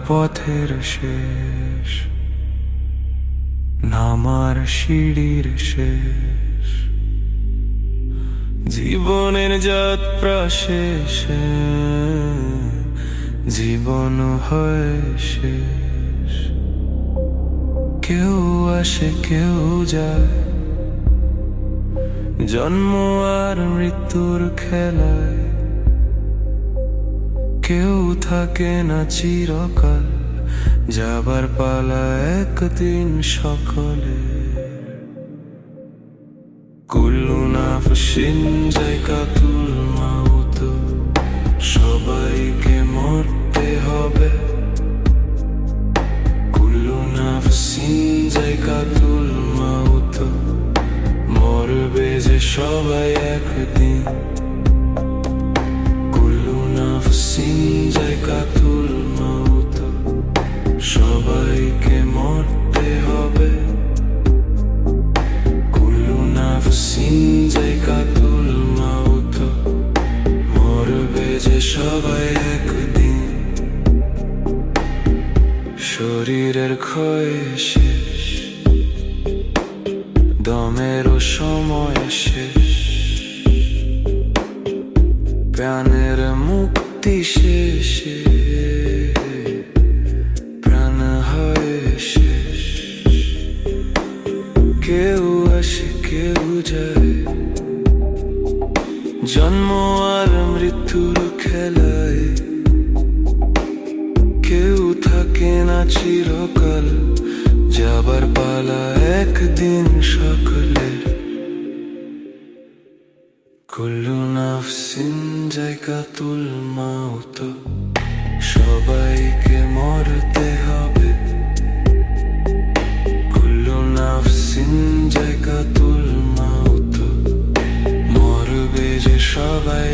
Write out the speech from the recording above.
পথের শেষ, নামার সিঁড়ির শেষ, জীবনের যাত্রা শেষে জীবন হয় শেষ। কেউ আসে কেউ যায়, জন্ম আর মৃত্যুর খেলায়। কেউ থাকে না চিরকাল, যাবার পালা একদিন সকলে। কুল্লু নাফসিন যায়কাতুল মাউত, সবাইকে মরতে হবে। কুল্লু নাফসিন যায়কাতুল মাউত, মরবে যে সবাই একদিন। কুল্লু নাফসিন যায়কাতুল মাউত, সবাইকে মরতে হবে। কুল্লু নাফসিন যায়কাতুল মাউত, মরবে যে সবাই একদিন। শরীরের ক্ষয় শেষ, দমেরও সময় শেষ, প্রাণের মুক্তি শেষে প্রাণ হয় শেষ। কেউ আসে কেউ যায়, জন্ম আর মৃত্যুর খেলায়। কেউ থাকে না চিরকাল, যাবার পালা একদিন সকলের। কুল্লু নাফসিন যায়কাতুল মাউত, সবাইকে মরতে হবে। কুল্লু নাফসিন যায়কাতুল মাউত, মরবে যে সবাই